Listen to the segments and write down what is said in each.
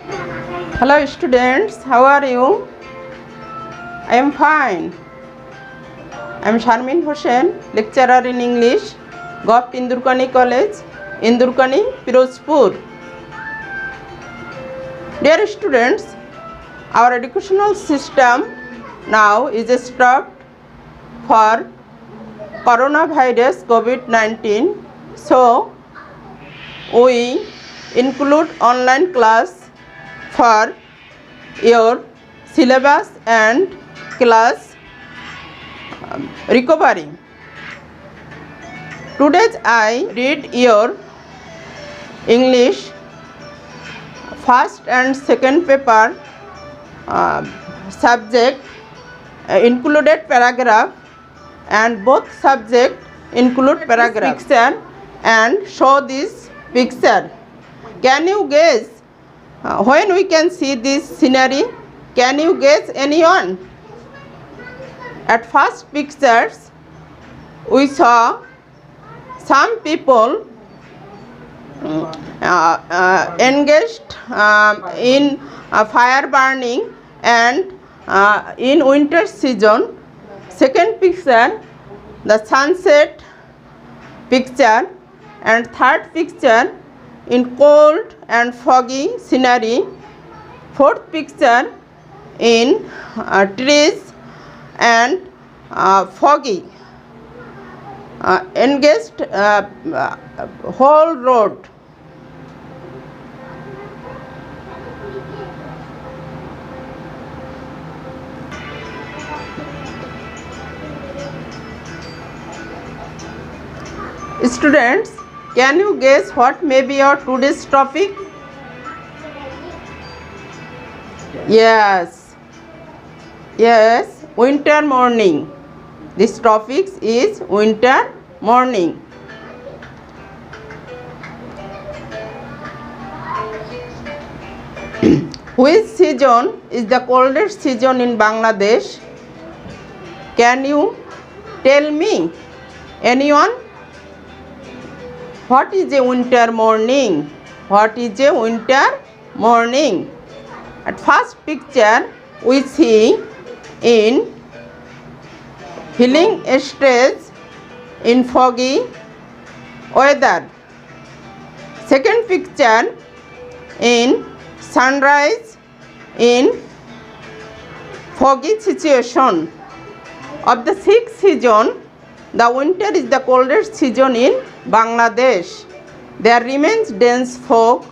Hello students, how are you? I am fine. I am Sharmin Hossain, lecturer in English, Gov Indurkani College, Indurkani, Pirozpur. Dear students, our educational system now is stopped for coronavirus COVID-19. So, we include online class for your syllabus and class recovery. Today I read your English first and second paper subject included paragraph, and both subject include paragraph. Picture and show this picture. Can you guess when we can see this scenery? Can you guess anyone? At first pictures we saw some people engaged in fire burning and in winter season. Second picture, the sunset picture, and third picture in cold and foggy scenery. Fourth picture in trees and foggy engaged whole road. Students, can you guess what may be your today's topic? Yes, winter morning. This topic is winter morning. Which season is the coldest season in Bangladesh? Can you tell me? Anyone? What is a winter morning? What is a winter morning? At first picture we see in hilling stage in foggy weather. Second picture in sunrise in foggy situation. Of the 6th season, the winter is the coldest season in Bangladesh. There remains dense fog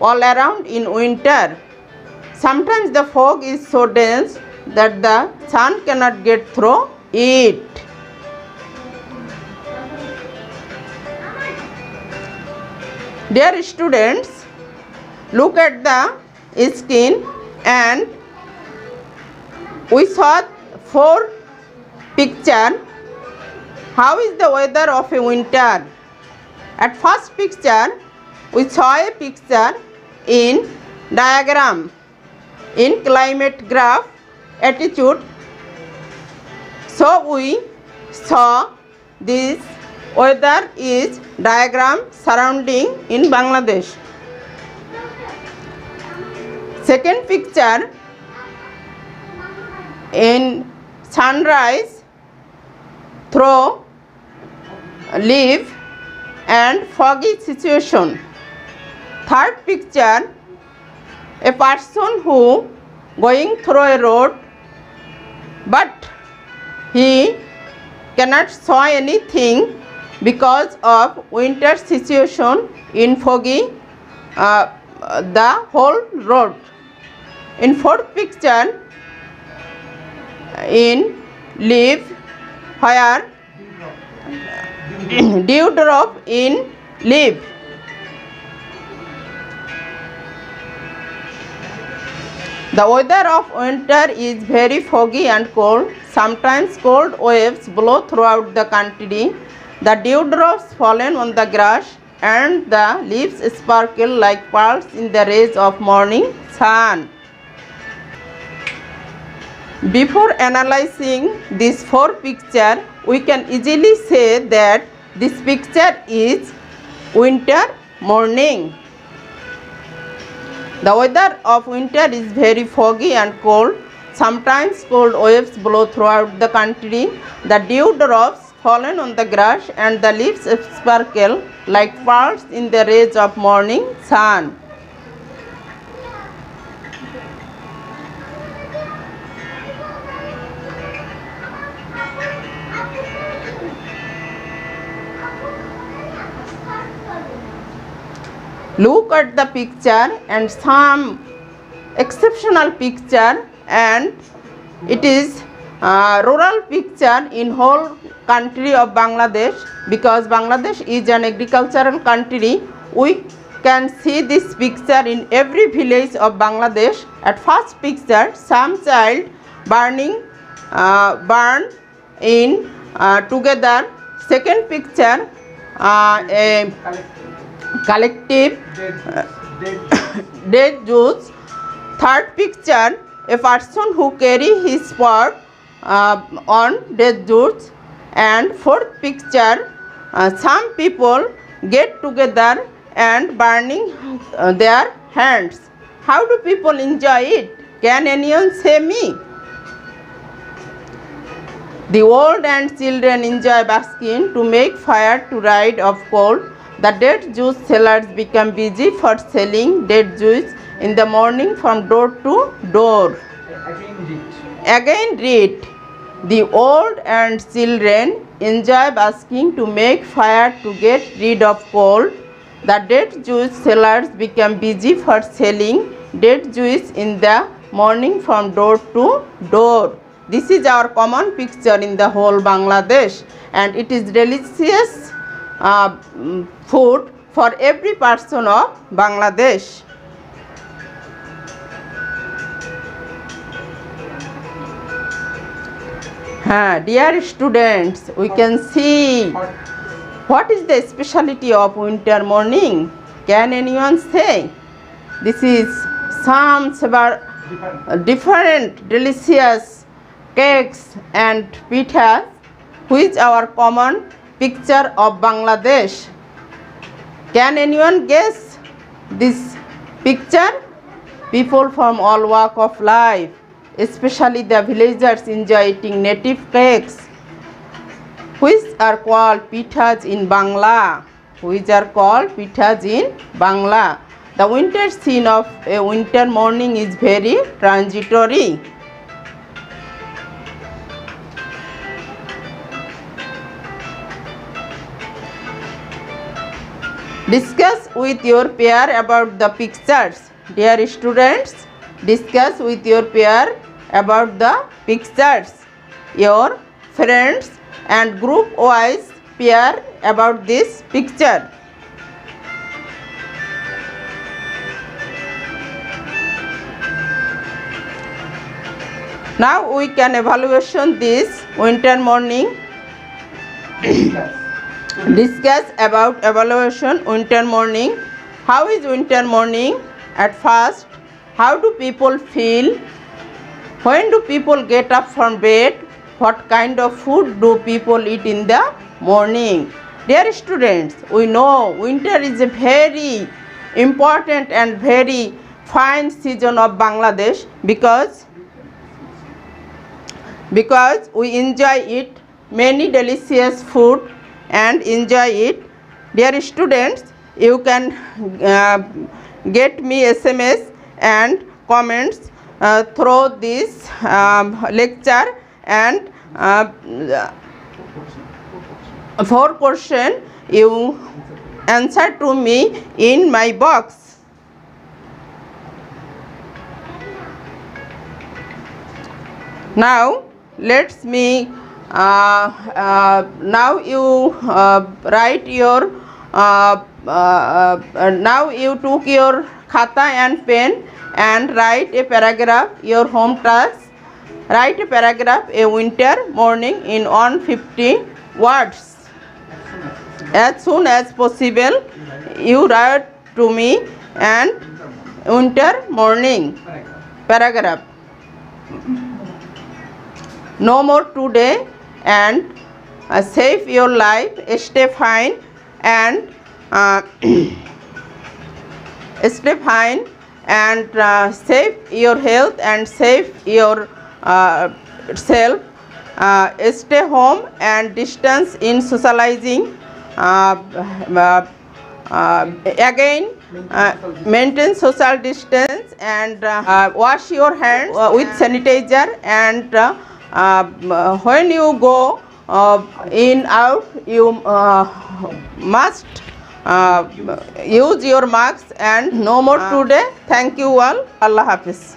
all around in winter. Sometimes the fog is so dense that the sun cannot get through it. Dear students, look at the skin, and we saw 4 pictures. How is the weather of a winter? At first picture, we saw a picture in diagram, in climate graph, attitude. So we saw this weather is diagram surrounding in Bangladesh. Second picture in sunrise through leaf and foggy situation. Third picture, a person who going through a road but he cannot saw anything because of winter situation in foggy the whole road. In fourth picture in leaf where dewdrop in leaf. The weather of winter is very foggy and cold. Sometimes cold waves blow throughout the country. The dewdrops fallen on the grass and the leaves sparkle like pearls in the rays of morning sun. Before analyzing these 4 pictures, we can easily say that this picture is winter morning. The weather of winter is very foggy and cold. Sometimes cold waves blow throughout the country. The dewdrops fallen on the grass and the leaves sparkle like pearls in the rays of morning sun. Look at the picture and some exceptional picture, and it is rural picture in whole country of Bangladesh, because Bangladesh is an agricultural country. We can see this picture in every village of Bangladesh. At first picture, some child burn in together. Second picture, a collective dead Jews. Third picture, a person who carry his pot on dead Jews. And fourth picture, some people get together and burning their hands. How do people enjoy it? Can anyone say me? The old and children enjoy basking to make fire to ride off cold. The dead Jews sellers become busy for selling dead Jews in the morning from door to door. Again read. The old and children enjoy basking to make fire to get rid of cold. The dead Jews sellers become busy for selling dead Jews in the morning from door to door. This is our common picture in the whole Bangladesh, and it is delicious food for every person of Bangladesh. Dear students, we can see what is the specialty of winter morning. Can anyone say? This is some different delicious cakes and pithas, which are common picture of Bangladesh. Can anyone guess this picture? People from all walk of life, especially the villagers, enjoy eating native cakes, which are called pithas in Bangla. The winter scene of a winter morning is very transitory. Discuss with your peer about the pictures. Dear students, discuss with your peer about the pictures. Your friends and group wise peer about this picture. Now we can evaluation this winter morning. Discuss about evaluation winter morning. How is winter morning at first? How do people feel? When do people get up from bed? What kind of food do people eat in the morning? Dear students, we know winter is a very important and very fine season of Bangladesh, because we enjoy it many delicious food and enjoy it. Dear students, you can get me SMS and comments through this lecture, and 4 questions you answer to me in my box. Now let's me now you write your now you took your khata and pen and write a paragraph, your home task. Write a paragraph, a winter morning, in 150 words. As soon as possible you write to me and winter morning paragraph. No more today, and save your life, stay fine and stay fine and save your health and save your self. Stay home and distance in socializing. Again, maintain social distance and wash your hands with sanitizer, and when you go in out, you must use your mask. And no more today. Thank you all. Allah Hafiz.